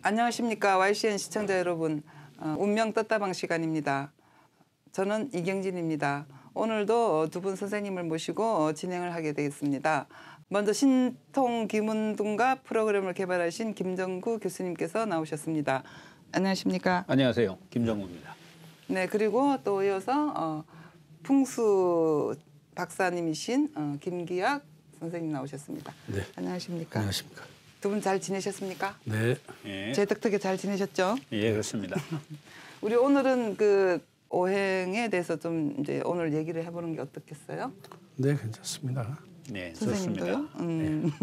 안녕하십니까 YCN 시청자 여러분. 운명 떴다방 시간입니다. 저는 이경진입니다. 오늘도 두 분 선생님을 모시고 진행을 하게 되겠습니다. 먼저 신통 기문동가 프로그램을 개발하신 김정구 교수님께서 나오셨습니다. 안녕하십니까? 안녕하세요. 김정구입니다. 네, 그리고 또 이어서 풍수 박사님이신 김기학 선생님 나오셨습니다. 네. 안녕하십니까? 안녕하십니까? 두 분 잘 지내셨습니까? 네. 예, 재덕하게 잘 지내셨죠? 예 그렇습니다. 우리 오늘은 그 오행에 대해서 좀 이제 오늘 얘기를 해보는 게 어떻겠어요? 네, 괜찮습니다. 네, 선생님도요? 좋습니다.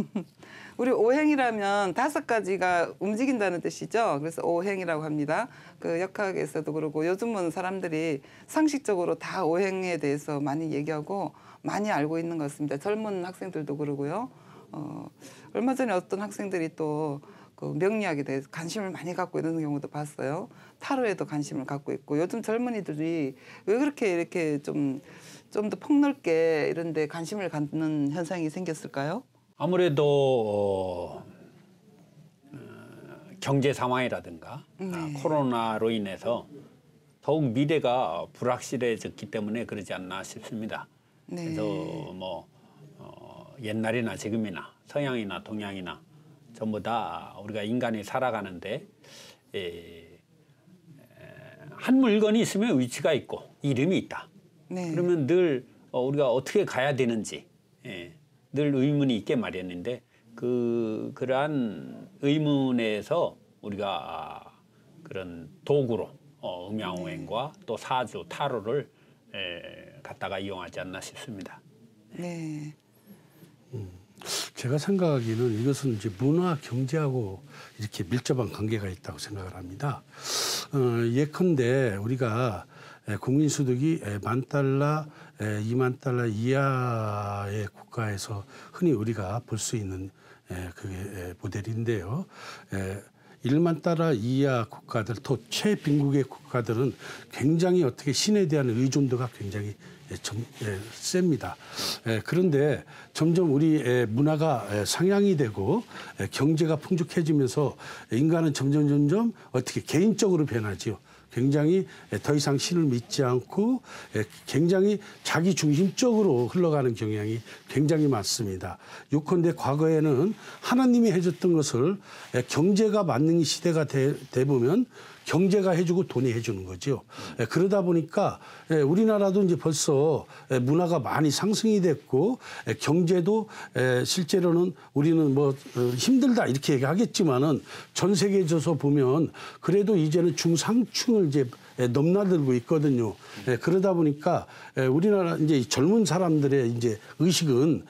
우리 오행이라면 5가지가 움직인다는 뜻이죠. 그래서 오행이라고 합니다. 그 역학에서도 그러고 요즘은 사람들이 상식적으로 다 오행에 대해서 많이 얘기하고 많이 알고 있는 것 같습니다. 젊은 학생들도 그러고요. 얼마 전에 어떤 학생들이 또 그 명리학에 대해서 관심을 많이 갖고 이러는 경우도 봤어요. 타로에도 관심을 갖고 있고 요즘 젊은이들이 왜 그렇게 이렇게 좀 더 폭넓게 이런 데 관심을 갖는 현상이 생겼을까요? 아무래도 경제 상황이라든가 코로나로 인해서 더욱 미래가 불확실해졌기 때문에 그러지 않나 싶습니다. 네. 그래서 뭐 옛날이나 지금이나 서양이나 동양이나 전부 다 우리가 인간이 살아가는데 한 물건이 있으면 위치가 있고 이름이 있다. 네. 그러면 늘 우리가 어떻게 가야 되는지 늘 의문이 있게 마련인데 그러한 의문에서 우리가 그런 도구로 음양오행과 또 사주, 타로를 갖다가 이용하지 않나 싶습니다. 네. 제가 생각하기는 이것은 이제 문화 경제하고 이렇게 밀접한 관계가 있다고 생각을 합니다. 예컨대 우리가 국민 소득이 $10,000, $20,000 이하의 국가에서 흔히 우리가 볼 수 있는 그게 모델인데요. $10,000 이하 국가들, 또 최빈국의 국가들은 굉장히 어떻게 신에 대한 의존도가 굉장히 셉니다. 그런데 점점 우리 문화가 상향이 되고 경제가 풍족해지면서 인간은 점점 어떻게 개인적으로 변하지요. 굉장히 더 이상 신을 믿지 않고 굉장히 자기 중심적으로 흘러가는 경향이 굉장히 많습니다. 요컨대 과거에는 하나님이 해줬던 것을 경제가 맞는 시대가 되보면 경제가 해주고 돈이 해주는 거죠. 그러다 보니까 우리나라도 이제 벌써 문화가 많이 상승이 됐고 경제도 실제로는 우리는 뭐 힘들다 이렇게 얘기하겠지만은 전 세계에서 보면 그래도 이제는 중상층을 이제 넘나들고 있거든요. 그러다 보니까 우리나라 이제 젊은 사람들의 이제 의식은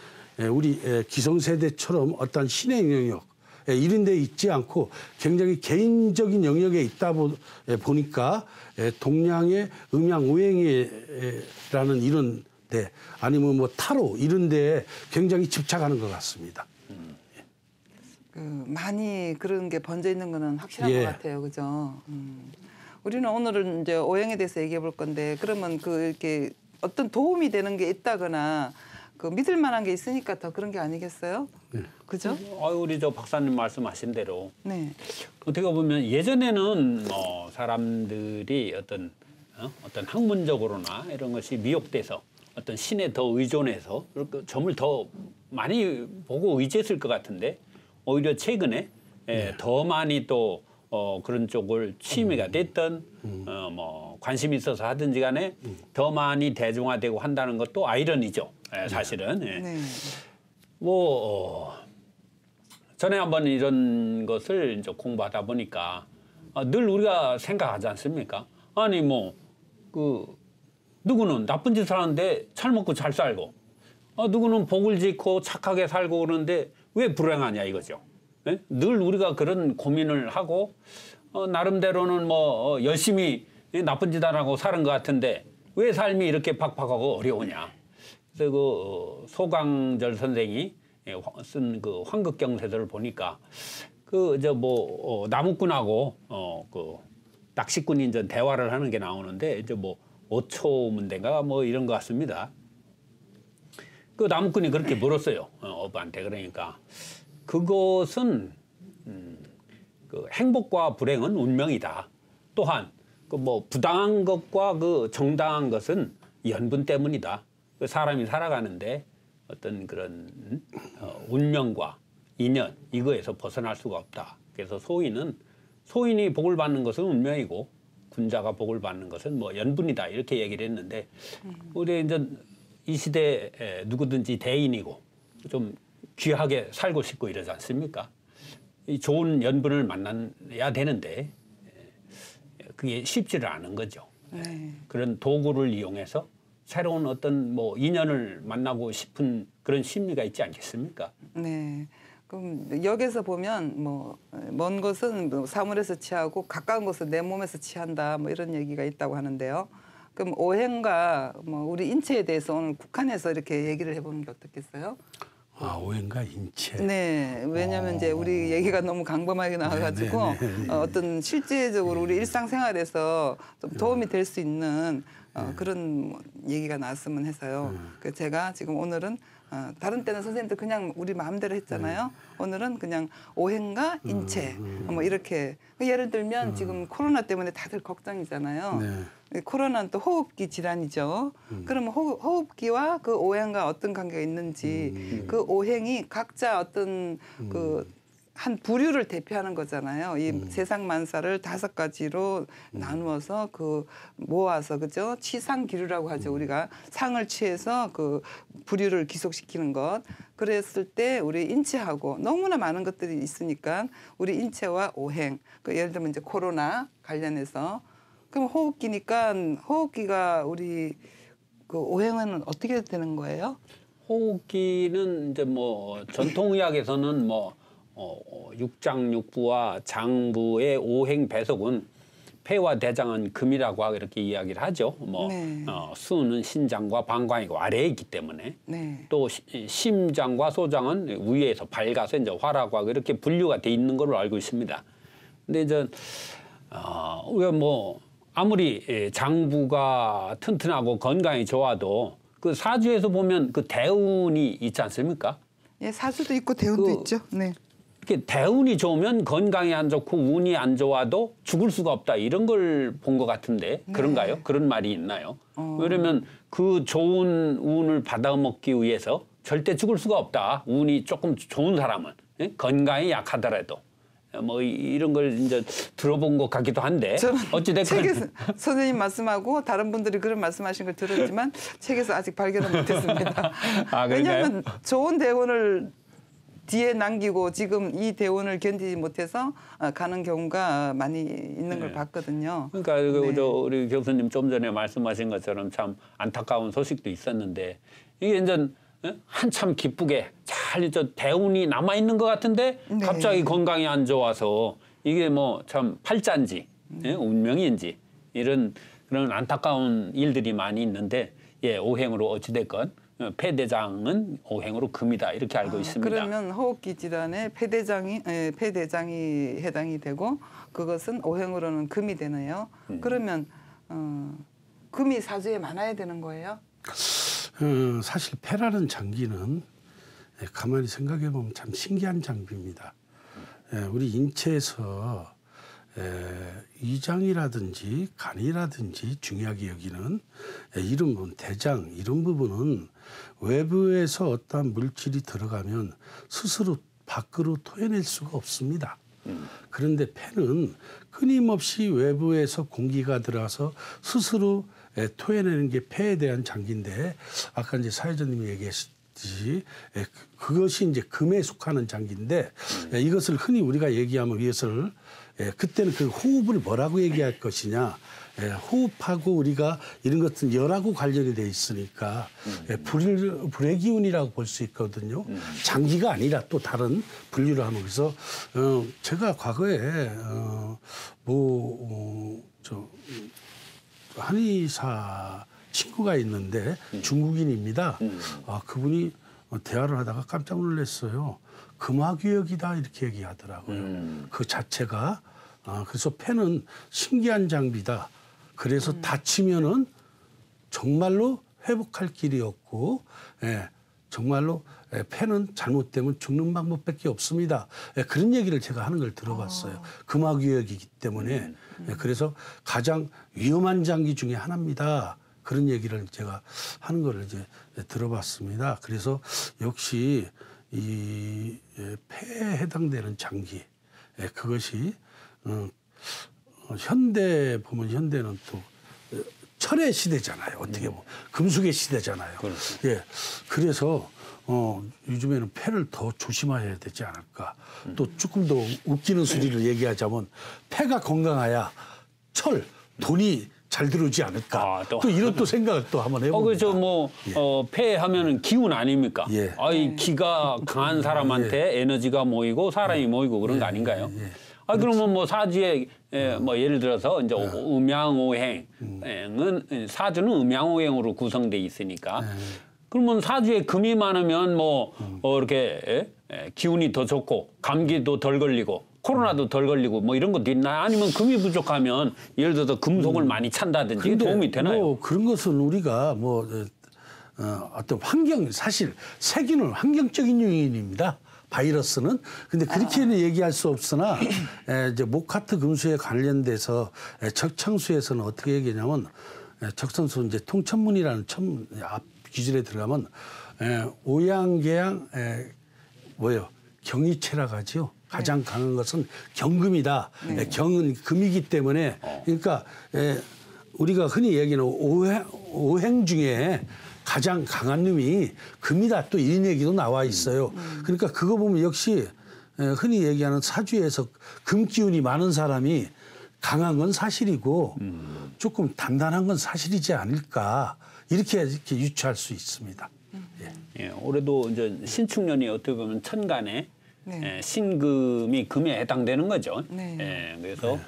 우리 기성세대처럼 어떤 신의 영역 이런 데 있지 않고 굉장히 개인적인 영역에 있다 보니까 동양의 음양오행이라는 이런 데 아니면 뭐 타로 이런 데에 굉장히 집착하는 것 같습니다. 많이 그런 게 번져 있는 거는 확실한 것 같아요. 그죠? 우리는 오늘은 이제 오행에 대해서 얘기해 볼 건데 그러면 그 이렇게 어떤 도움이 되는 게 있다거나 그 믿을 만한 게 있으니까 더 그런 게 아니겠어요? 네. 그죠? 우리 저 박사님 말씀하신 대로 네. 어떻게 보면 예전에는 뭐 사람들이 어떤 학문적으로나 이런 것이 미혹돼서 어떤 신에 더 의존해서 점을 더 많이 보고 의지했을 것 같은데 오히려 최근에 더 많이 또 그런 쪽을 취미가 됐던 뭐 관심이 있어서 하든지 간에 더 많이 대중화되고 한다는 것도 아이러니죠. 사실은. 네. 전에 한번 이런 것을 이제 공부하다 보니까 늘 우리가 생각하지 않습니까? 아니 누구는 나쁜 짓을 하는데 잘 먹고 잘 살고 누구는 복을 짓고 착하게 살고 그러는데 왜 불행하냐 이거죠. 네? 늘 우리가 그런 고민을 하고 나름대로는 뭐 열심히 나쁜 짓 안 하고 사는 것 같은데 왜 삶이 이렇게 팍팍하고 어려우냐. 그래서 그 소강절 선생이 쓴 그 환극경세들을 보니까 나무꾼하고 그 낚시꾼이 이제 대화를 하는 게 나오는데 이제 뭐 5초 문제인가 뭐 이런 것 같습니다. 그 나무꾼이 그렇게 물었어요. 어부한테. 그러니까 그것은 그 행복과 불행은 운명이다. 또한 그 뭐 부당한 것과 그 정당한 것은 연분 때문이다. 그 사람이 살아가는데 어떤 그런 운명과 인연 이거에서 벗어날 수가 없다. 그래서 소인이 복을 받는 것은 운명이고 군자가 복을 받는 것은 뭐 연분이다 이렇게 얘기를 했는데 우리 이제 이 시대에 누구든지 대인이고 좀 귀하게 살고 싶고 이러지 않습니까? 이 좋은 연분을 만나야 되는데 그게 쉽지를 않은 거죠. 네. 그런 도구를 이용해서 새로운 어떤 뭐 인연을 만나고 싶은 그런 심리가 있지 않겠습니까? 네. 그럼 역에서 보면 뭐 먼 곳은 뭐 사물에서 취하고 가까운 곳은 내 몸에서 취한다 뭐 이런 얘기가 있다고 하는데요. 그럼 오행과 뭐 우리 인체에 대해서 오늘 국한해서 이렇게 얘기를 해보는 게 어떻겠어요? 아, 오행과 인체. 네, 왜냐하면 이제 우리 얘기가 너무 강범하게 나와가지고 어떤 실제적으로 우리 일상생활에서 좀 도움이 될 수 있는 그런 얘기가 나왔으면 해서요. 그 제가 지금 오늘은 다른 때는 선생님들 그냥 우리 마음대로 했잖아요. 오늘은 그냥 오행과 인체 뭐 이렇게 예를 들면 지금 코로나 때문에 다들 걱정이잖아요. 코로나는 또 호흡기 질환이죠. 그러면 호흡기와 그 오행과 어떤 관계가 있는지 그 오행이 각자 어떤 그 한 부류를 대표하는 거잖아요. 이 세상 만사를 5가지로 나누어서 그 모아서 그죠? 치상기류라고 하죠. 우리가 상을 취해서 그 부류를 기속시키는 것. 그랬을 때 우리 인체하고 너무나 많은 것들이 있으니까 우리 인체와 오행. 그 예를 들면 이제 코로나 관련해서 그럼 호흡기니까 호흡기가 우리 그 오행은 어떻게 되는 거예요? 호흡기는 이제 뭐 전통의학에서는 뭐 육장육부와 장부의 오행 배속은 폐와 대장은 금이라고 하고 이렇게 이야기를 하죠. 뭐 네. 수는 신장과 방광이고 아래에 있기 때문에 네. 또 심장과 소장은 위에서 밝아서 이제 화라고 하고 이렇게 분류가 돼 있는 걸로 알고 있습니다. 근데 이제 우리가 뭐 아무리 장부가 튼튼하고 건강이 좋아도 그 사주에서 보면 그 대운이 있지 않습니까? 예, 사주도 있고 대운도 있죠. 네. 이렇게 대운이 좋으면 건강이 안 좋고 운이 안 좋아도 죽을 수가 없다 이런 걸 본 것 같은데 그런가요? 그런 말이 있나요? 왜냐면 그 좋은 운을 받아먹기 위해서 절대 죽을 수가 없다. 운이 조금 좋은 사람은 건강이 약하더라도 뭐 이런 걸 이제 들어본 것 같기도 한데 어찌됐건 책에서 선생님 말씀하고 다른 분들이 그런 말씀하신 걸 들었지만 책에서 아직 발견을 못했습니다. 아, 왜냐하면 좋은 대운을 뒤에 남기고 지금 이 대운을 견디지 못해서 가는 경우가 많이 있는 걸 봤거든요. 그러니까 네. 우리 교수님 좀 전에 말씀하신 것처럼 참 안타까운 소식도 있었는데 이게 이제 한참 기쁘게 잘 대운이 남아 있는 것 같은데 네. 갑자기 건강이 안 좋아서 이게 뭐 참 팔자인지 운명인지 이런 그런 안타까운 일들이 많이 있는데 예 오행으로 어찌됐건 폐대장은 오행으로 금이다 이렇게 알고 있습니다. 그러면 호흡기 질환에 폐대장이 해당이 되고 그것은 오행으로는 금이 되네요. 그러면 금이 사주에 많아야 되는 거예요? 사실 폐라는 장기는 가만히 생각해 보면 참 신기한 장비입니다. 우리 인체에서 위장이라든지 간이라든지 중요하게 여기는 이런 부분, 대장 이런 부분은 외부에서 어떠한 물질이 들어가면 스스로 밖으로 토해낼 수가 없습니다. 그런데 폐는 끊임없이 외부에서 공기가 들어와서 스스로 토해내는 게 폐에 대한 장기인데 아까 이제 사회자님이 얘기했듯이 그것이 이제 금에 속하는 장기인데 이것을 흔히 우리가 얘기하면 이것을 그때는 그 호흡을 뭐라고 얘기할 것이냐. 호흡하고 우리가 이런 것은 열하고 관련이 돼 있으니까 불의 기운이라고 볼 수 있거든요. 장기가 아니라 또 다른 분류를 하면 그래서 제가 과거에 한의사 친구가 있는데 중국인입니다. 그분이 대화를 하다가 깜짝 놀랐어요. 금화귀역이다 이렇게 얘기하더라고요. 그 자체가 그래서 폐는 신기한 장비다. 그래서 다치면은 정말로 회복할 길이 없고 정말로 폐는 잘못되면 죽는 방법밖에 없습니다. 그런 얘기를 제가 하는 걸 들어봤어요. 금화구역이기 때문에. 그래서 가장 위험한 장기 중에 하나입니다. 그런 얘기를 제가 하는 걸 이제 들어봤습니다. 그래서 역시 이 폐에 해당되는 장기, 그것이 현대 보면 현대는 또 철의 시대잖아요. 어떻게 보면 금속의 시대잖아요. 그렇죠. 예, 그래서 요즘에는 폐를 더 조심해야 되지 않을까. 또 조금 더 웃기는 소리를 얘기하자면 폐가 건강해야 철, 돈이 잘 들어오지 않을까. 또 이런 또 생각을 또 한번 해봅니다. 그죠. 뭐, 폐 하면은 기운 아닙니까? 예. 아이, 기가 강한 사람한테 에너지가 모이고 사람이 모이고 그런 거 아닌가요? 아, 그러면 뭐 사주에, 뭐 예를 들어서 이제 음양오행은 사주는 음양오행으로 구성돼 있으니까 그러면 사주에 금이 많으면 뭐, 이렇게 기운이 더 좋고 감기도 덜 걸리고 코로나도 덜 걸리고 뭐 이런 것도 있나요? 아니면 금이 부족하면 예를 들어서 금속을 많이 찬다든지 도움이 되나요? 뭐 그런 것은 우리가 뭐 어떤 환경 사실 세균은 환경적인 요인입니다. 바이러스는 근데 그렇게는 얘기할 수 없으나 이제 목화트 금수에 관련돼서 적창수에서는 어떻게 얘기하냐면 적성수 이제 통천문이라는 앞 기준에 들어가면 오양계양 뭐예요 경이체라고 하지요. 가장 강한 것은 경금이다. 경은 금이기 때문에 그러니까 우리가 흔히 얘기하는 오행 중에 가장 강한 놈이 금이다. 또 이런 얘기도 나와 있어요. 그러니까 그거 보면 역시 흔히 얘기하는 사주에서 금 기운이 많은 사람이 강한 건 사실이고 조금 단단한 건 사실이지 않을까 이렇게 유추할 수 있습니다. 예, 올해도 이제 신축년이 어떻게 보면 천간에 신금이 금에 해당되는 거죠. 그래서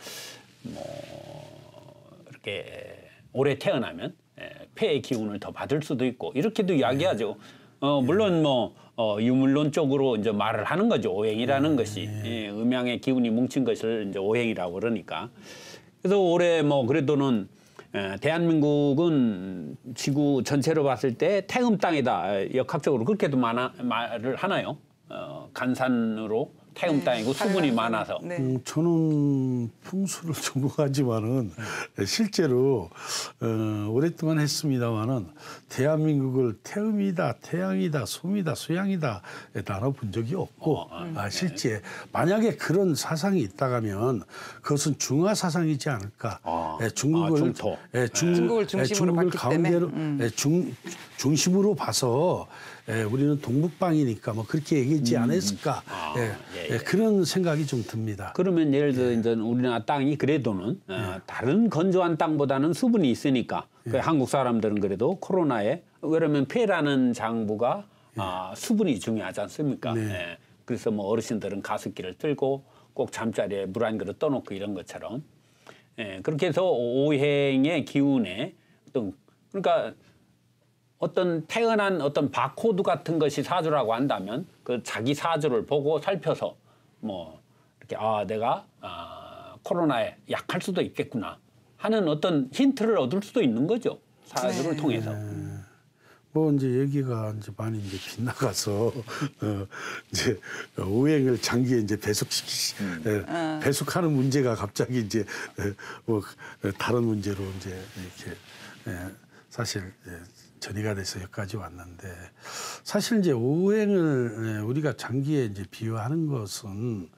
뭐 이렇게 올해 태어나면 폐의 기운을 더 받을 수도 있고 이렇게도 이야기하죠. 물론 뭐 유물론적으로 이제 말을 하는 거죠. 오행이라는 것이 음양의 기운이 뭉친 것을 이제 오행이라고 그러니까. 그래서 올해 뭐 그래도는 대한민국은 지구 전체로 봤을 때 태음 땅이다. 역학적으로 그렇게도 말을 하나요? 간산으로 태음 땅이고 수분이 많아서. 저는 풍수를 전공하지만은 실제로 오랫동안 했습니다마는 대한민국을 태음이다, 태양이다, 솜이다, 수양이다 나눠본 적이 없고 실제 만약에 그런 사상이 있다가면 그것은 중화 사상이지 않을까. 중국을 중심으로 봤기 가운데로 중심으로 봐서 우리는 동북방이니까 뭐 그렇게 얘기했지 않았을까. 그런 생각이 좀 듭니다. 그러면 예를 들어 이제 우리나라 땅이 그래도는 다른 건조한 땅보다는 수분이 있으니까 그 한국 사람들은 그래도 코로나에 왜냐면 폐라는 장부가 수분이 중요하지 않습니까? 그래서 뭐 어르신들은 가습기를 틀고 꼭 잠자리에 물 한 그릇 떠놓고 이런 것처럼 그렇게 해서 오행의 기운에 어떤 그러니까 어떤 태어난 어떤 바코드 같은 것이 사주라고 한다면 그 자기 사주를 보고 살펴서 뭐 이렇게 내가 코로나에 약할 수도 있겠구나 하는 어떤 힌트를 얻을 수도 있는 거죠. 사주를 통해서. 뭐 이제 얘기가 이제 많이 이제 빗나가서 이제 오행을 장기에 이제 배속하는 문제가 갑자기 이제 뭐 다른 문제로 이제 이렇게 사실 전이가 돼서 여기까지 왔는데 사실 이제 오행을 우리가 장기에 이제 비유하는 것은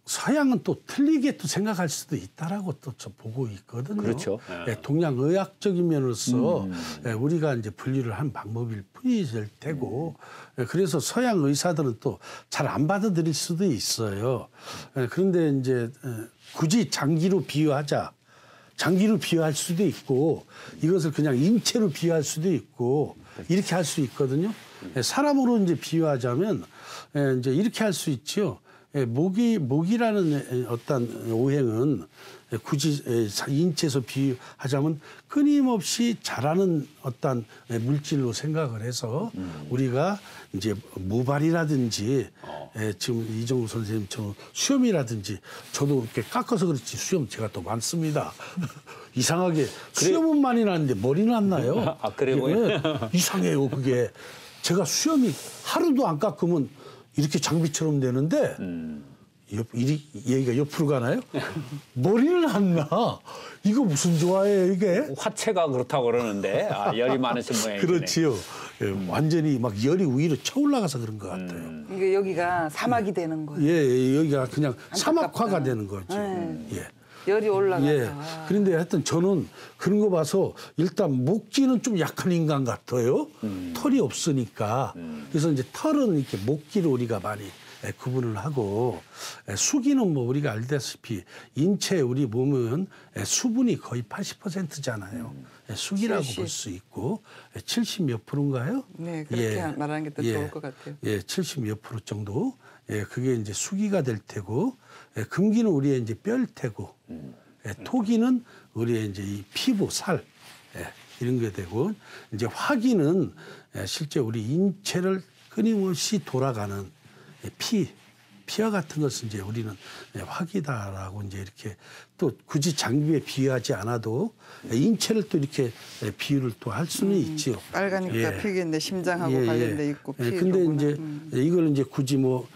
서양은 또 틀리게 또 생각할 수도 있다라고 또 저 보고 있거든요. 그렇죠. 동양의학적인 면으로서 우리가 이제 분류를 한 방법일 뿐이실 테고 그래서 서양 의사들은 또 잘 안 받아들일 수도 있어요. 그런데 이제 굳이 장기로 비유하자. 장기로 비유할 수도 있고 이것을 그냥 인체로 비유할 수도 있고 이렇게 할 수 있거든요. 사람으로 이제 비유하자면 이제 이렇게 할 수 있지요. 모기라는 어떤 오행은 굳이 인체에서 비유하자면 끊임없이 자라는 어떤 물질로 생각을 해서 우리가 이제 모발이라든지 지금 이정우 선생님처럼 수염이라든지 저도 이렇게 깎아서 그렇지 수염 제가 더 많습니다. 이상하게 수염은 많이 나는데 머리는 안 나요. 아, 그래 보여요? 예, 이상해요 그게. 제가 수염이 하루도 안 깎으면 이렇게 장비처럼 되는데 얘기가 옆으로 가나요? 머리는 안 나. 이거 무슨 좋아해요 이게? 화체가 그렇다고 그러는데 열이 많으신 모양이네. 그렇지요. 예, 완전히 막 열이 위로 쳐올라가서 그런 것 같아요. 이게 여기가 사막이 되는 거예요. 예, 여기가 그냥 안타깝다. 사막화가 되는 거죠. 예. 열이 올라가서. 예. 그런데 하여튼 저는 그런 거 봐서 일단 목기는 좀 약한 인간 같아요. 털이 없으니까. 그래서 이제 털은 이렇게 목기를 우리가 많이 구분을 하고 수기는 뭐 우리가 알다시피 인체 우리 몸은 수분이 거의 80%잖아요. 수기라고 70. 볼 수 있고 70몇 프로인가요? 네, 그렇게 말하는 게 더 좋을 것 같아요. 예, 70몇 프로 정도. 예, 그게 이제 수기가 될 테고, 금기는 우리의 이제 뼈일 테고, 토기는 우리의 이제 이 피부, 살, 이런 게 되고, 이제 화기는 실제 우리 인체를 끊임없이 돌아가는 피와 같은 것은 이제 우리는 화기다라고 이제 이렇게 또 굳이 장비에 비유하지 않아도 인체를 또 이렇게 비유를 또 할 수는 있지요. 빨가니까 피겠네. 심장하고 관련돼 있고. 근데 이제 이걸 이제 굳이 뭐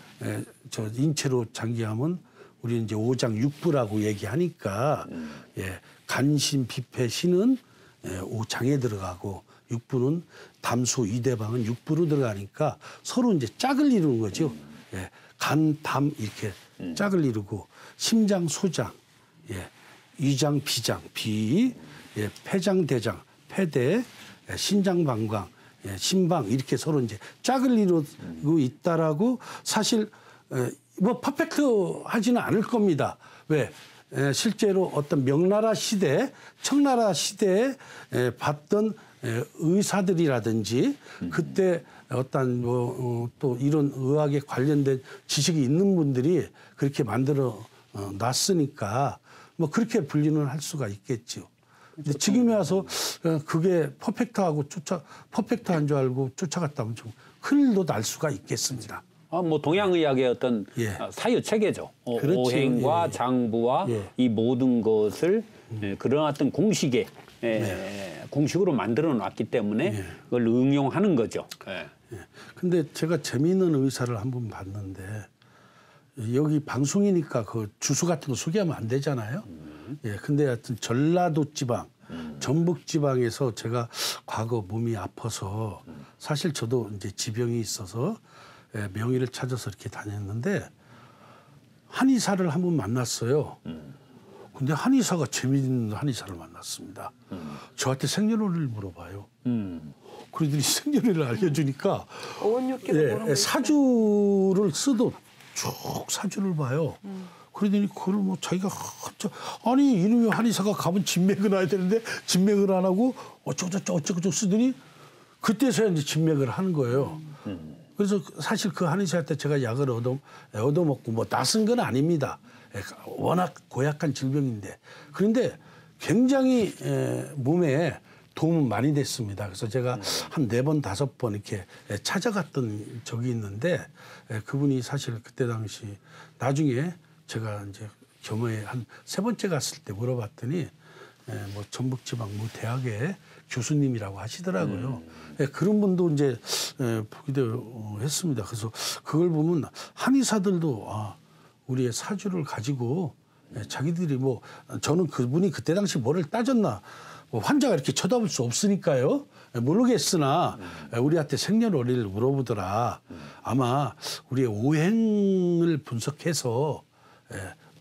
저 인체로 장기하면 우리 이제 오장육부라고 얘기하니까 간신, 비폐, 신은 오장에 들어가고 육부는 담소, 이대방은 육부로 들어가니까 서로 이제 짝을 이루는 거죠. 간, 담 이렇게 짝을 이루고 심장, 소장, 위장, 비장, 비, 폐장, 대장, 폐대, 신장, 방광, 심방 이렇게 서로 이제 짝을 이루고 있다라고 사실 뭐 퍼펙트 하지는 않을 겁니다. 왜? 실제로 어떤 명나라 시대, 청나라 시대에 봤던 의사들이라든지 그때 어떤 또 이런 의학에 관련된 지식이 있는 분들이 그렇게 만들어 놨으니까 뭐 그렇게 분류는 할 수가 있겠죠. 근데 지금에 와서 그게 퍼펙트하고 퍼펙트한 줄 알고 쫓아갔다면 좀 큰일도 날 수가 있겠습니다. 뭐 동양의학의 어떤 사유 체계죠. 그렇죠. 오행과 장부와 이 모든 것을 그런 어떤 공식에 공식으로 만들어 놨기 때문에 그걸 응용하는 거죠. 근데 제가 재미있는 의사를 한 번 봤는데 여기 방송이니까 그 주소 같은 거 소개하면 안 되잖아요. 근데 하여튼 전라도 지방, 전북 지방에서 제가 과거 몸이 아파서 사실 저도 이제 지병이 있어서 명의를 찾아서 이렇게 다녔는데 한의사를 한 번 만났어요. 근데 한의사가 재미있는 한의사를 만났습니다. 저한테 생년월일을 물어봐요. 그러더니 생년월일을 알려주니까 사주를 쓰도 쭉 사주를 봐요. 그러더니 그걸 뭐 자기가 아니 이놈의 한의사가 가면 진맥을 해야 되는데 진맥을 안 하고 어쩌고저쩌고 쓰더니 그때서야 이제 진맥을 하는 거예요. 그래서 사실 그 한의사한테 제가 약을 얻어먹고 뭐 낯선 건 아닙니다. 워낙 고약한 질병인데. 그런데 굉장히 몸에 도움은 많이 됐습니다. 그래서 제가 한 4번, 5번 이렇게 찾아갔던 적이 있는데 그분이 사실 그때 당시 나중에 제가 이제 겸허에 한 3번째 갔을 때 물어봤더니 뭐 전북지방 뭐 대학의 교수님이라고 하시더라고요. 그런 분도 이제 보기도 했습니다. 그래서 그걸 보면 한의사들도 우리의 사주를 가지고 자기들이 뭐 저는 그분이 그때 당시 뭐를 따졌나 뭐 환자가 이렇게 쳐다볼 수 없으니까요. 모르겠으나 우리한테 생년월일을 물어보더라. 아마 우리의 오행을 분석해서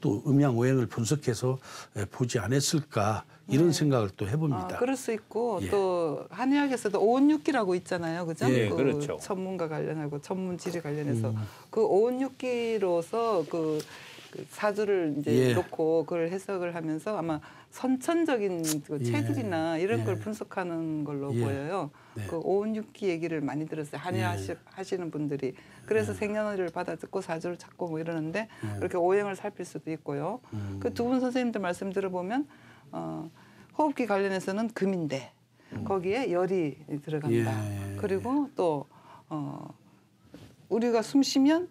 또 음양오행을 분석해서 보지 않았을까 이런 생각을 또 해봅니다. 그럴 수 있고 또 한의학에서도 오온육기라고 있잖아요, 그죠? 예, 그렇죠. 전문가 관련하고 전문지리 관련해서 그 오온육기로서 그 사주를 이제 놓고 그걸 해석을 하면서 아마 선천적인 그 체질이나 이런 걸 분석하는 걸로 보여요. 그 오온육기 얘기를 많이 들었어요. 한의하시는 분들이. 그래서 생년월일을 받아 듣고 사주를 찾고 뭐 이러는데 그렇게 오행을 살필 수도 있고요. 그 두 분 선생님들 말씀 들어보면 호흡기 관련해서는 금인데 거기에 열이 들어간다. 그리고 또 우리가 숨 쉬면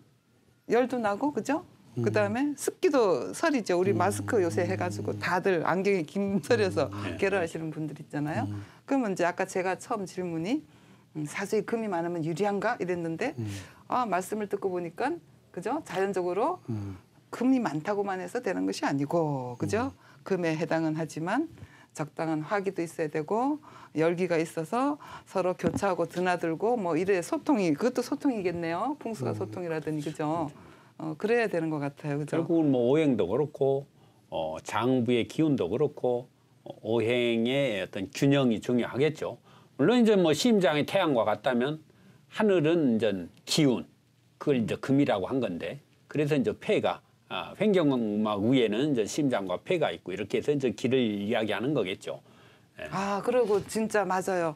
열도 나고 그죠? 그다음에 습기도 설이죠. 우리 마스크 요새 해가지고 다들 안경에 김설여서 괴로워하시는 분들 있잖아요. 그러면 이제 아까 제가 처음 질문이 사주에 금이 많으면 유리한가 이랬는데 말씀을 듣고 보니까 그죠? 자연적으로 금이 많다고만 해서 되는 것이 아니고 그죠? 금에 해당은 하지만 적당한 화기도 있어야 되고 열기가 있어서 서로 교차하고 드나들고 뭐 이래 소통이 그것도 소통이겠네요. 풍수가 소통이라더니 그죠? 그래야 되는 것 같아요. 그죠? 결국은 뭐 오행도 그렇고 장부의 기운도 그렇고 오행의 어떤 균형이 중요하겠죠. 물론 이제 뭐 심장이 태양과 같다면 하늘은 이제 기운 그걸 이제 금이라고 한 건데 그래서 이제 폐가 횡경막 위에는 이제 심장과 폐가 있고 이렇게 해서 이제 기를 이야기하는 거겠죠. 그리고 진짜 맞아요.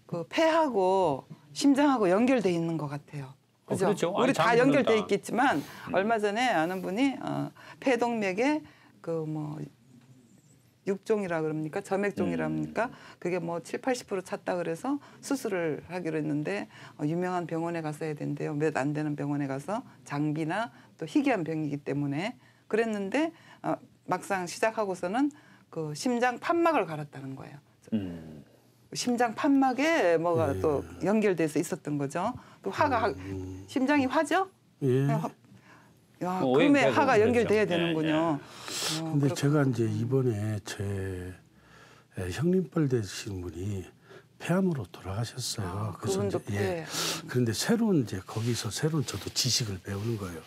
그 폐하고 심장하고 연결돼 있는 것 같아요. 그죠? 그렇죠. 우리 다 장부는 연결돼 다. 있겠지만 얼마 전에 아는 분이 폐동맥에 그 뭐 육종이라 그럽니까? 점액종이라 합니까? 그게 뭐 70~80% 찼다 그래서 수술을 하기로 했는데 유명한 병원에 가서 해야 된대요. 몇 안 되는 병원에 가서 장비나 또 희귀한 병이기 때문에 그랬는데 막상 시작하고서는 그 심장 판막을 갈았다는 거예요. 심장 판막에 뭐가 또 연결돼서 있었던 거죠. 그 화가 심장이 화죠? 예. 야, 오행 금에 배분 화가 연결돼야 그렇죠. 되는군요. 근데 제가 이제 이번에 제 형님뻘 되신 분이 폐암으로 돌아가셨어요. 그분도 이제, 폐. 그런데 새로운 이제 거기서 새로운 저도 지식을 배우는 거예요.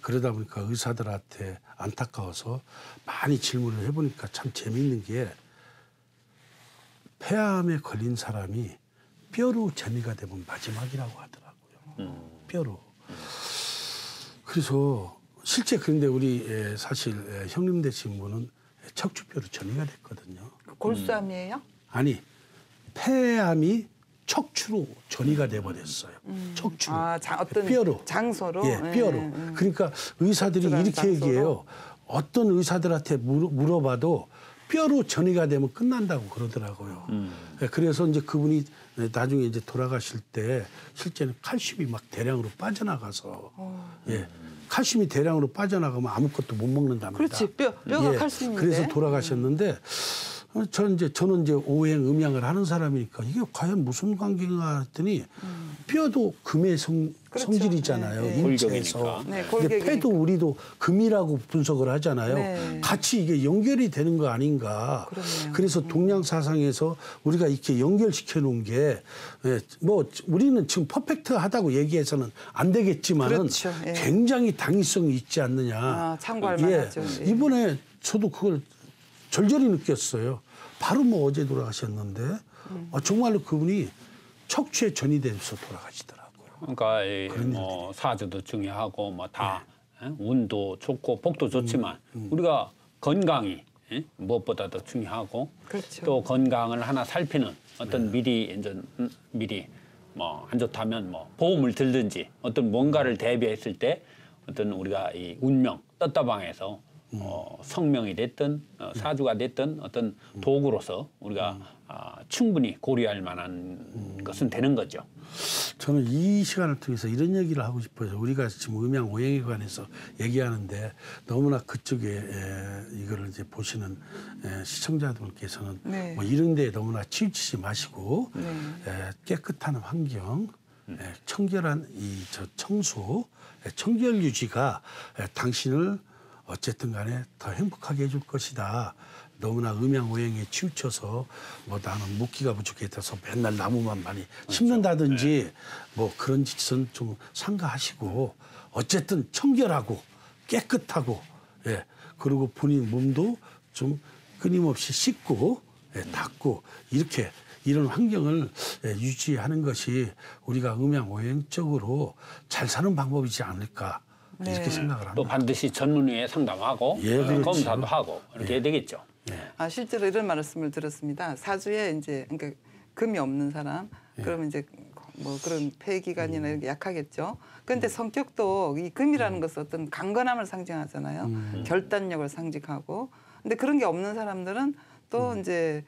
그러다 보니까 의사들한테 안타까워서 많이 질문을 해보니까 참 재미있는 게 폐암에 걸린 사람이 뼈로 전이가 되면 마지막이라고 하더라고요. 뼈로. 그래서 실제 그런데 우리 사실 형님 되신 분은 척추뼈로 전이가 됐거든요. 골수암이에요? 아니 폐암이 척추로 전이가 돼버렸어요. 척추로. 어떤 뼈로. 장소로? 예, 뼈로. 그러니까 의사들이 이렇게 장소로? 얘기해요. 어떤 의사들한테 물어봐도 뼈로 전이가 되면 끝난다고 그러더라고요. 예, 그래서 이제 그분이 나중에 이제 돌아가실 때 실제는 칼슘이 막 대량으로 빠져나가서 예, 칼슘이 대량으로 빠져나가면 아무것도 못 먹는답니다. 그렇지. 뼈가 칼슘인데. 그래서 돌아가셨는데 저는 이제 오행 음양을 하는 사람이니까 이게 과연 무슨 관계인가 했더니 뼈도 금의 그렇죠. 성질이잖아요. 네, 네. 인체에서. 골격이니까. 네, 근데 골격이니까. 폐도 우리도 금이라고 분석을 하잖아요. 네. 같이 이게 연결이 되는 거 아닌가. 그러네요. 그래서 동양사상에서 우리가 이렇게 연결시켜 놓은 게 뭐 우리는 지금 퍼펙트하다고 얘기해서는 안 되겠지만은 그렇죠. 예. 굉장히 당위성이 있지 않느냐. 참고할 만하죠. 예. 이번에 저도 그걸 절절히 느꼈어요. 바로 뭐 어제 돌아가셨는데 정말로 그분이 척추에 전이 돼서 돌아가시더라고요. 그러니까 뭐 사주도 중요하고 뭐 다 운도 좋고 복도 좋지만 우리가 건강이 무엇보다도 중요하고 그렇죠. 또 건강을 하나 살피는 어떤 미리 뭐 안 좋다면 뭐 보험을 들든지 어떤 뭔가를 대비했을 때 어떤 우리가 이 운명 떴다방에서 성명이 됐든 사주가 됐든 어떤 도구로서 우리가 충분히 고려할 만한 것은 되는 거죠. 저는 이 시간을 통해서 이런 얘기를 하고 싶어요. 우리가 지금 음양 오행에 관해서 얘기하는데 너무나 그쪽에 이거를 이제 보시는 시청자분께서는 네. 뭐 이런 데에 너무나 치우치지 마시고 네. 깨끗한 환경, 청결한 저 청소, 청결 유지가 당신을 어쨌든 간에 더 행복하게 해줄 것이다. 너무나 음양오행에 치우쳐서 뭐 나는 묵기가 부족해서 맨날 나무만 많이 심는다든지 뭐 그런 짓은 좀 삼가하시고 어쨌든 청결하고 깨끗하고 그리고 본인 몸도 좀 끊임없이 씻고 닦고 이렇게 이런 환경을 유지하는 것이 우리가 음양오행적으로 잘 사는 방법이지 않을까 이렇게 생각을 합니다. 또 반드시 전문의에 상담하고 그렇죠. 검사도 하고 이렇게 해야 되겠죠. 실제로 이런 말씀을 들었습니다. 사주에 이제 그러니까 금이 없는 사람, 그러면 이제 뭐 그런 폐기관이나 이렇게 약하겠죠. 그런데 성격도 이 금이라는 것은 어떤 강건함을 상징하잖아요. 결단력을 상징하고. 근데 그런 게 없는 사람들은 또 이제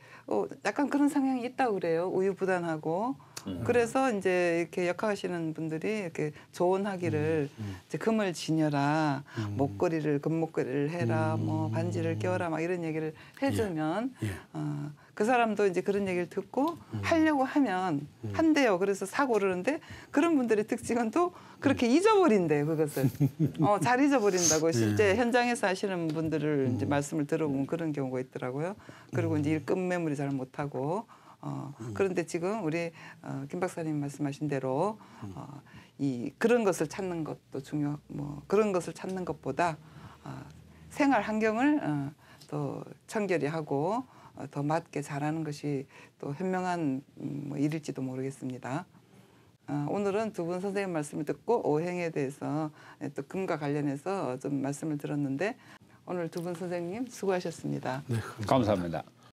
약간 그런 성향이 있다고 그래요. 우유부단하고 그래서 이제 이렇게 역학하시는 분들이 이렇게 조언하기를 이제 금을 지녀라, 목걸이를 금목걸이를 해라, 뭐 반지를 껴라, 막 이런 얘기를 해주면 예. 그 사람도 이제 그런 얘기를 듣고 하려고 하면 한대요. 그래서 사고 그러는데 그런 분들의 특징은 또 그렇게 잊어버린대요, 그것을. 잘 잊어버린다고 실제 현장에서 하시는 분들을 이제 말씀을 들어보면 그런 경우가 있더라고요. 그리고 이제 일 끝매물이 잘 못하고 그런데 지금 우리 김 박사님 말씀하신 대로 이 그런 것을 찾는 것도 뭐 그런 것을 찾는 것보다 생활 환경을 더 청결히 하고 더 맞게 잘하는 것이 또 현명한 뭐 일일지도 모르겠습니다. 오늘은 두 분 선생님 말씀을 듣고 오행에 대해서 또 금과 관련해서 좀 말씀을 들었는데 오늘 두 분 선생님 수고하셨습니다. 네, 감사합니다.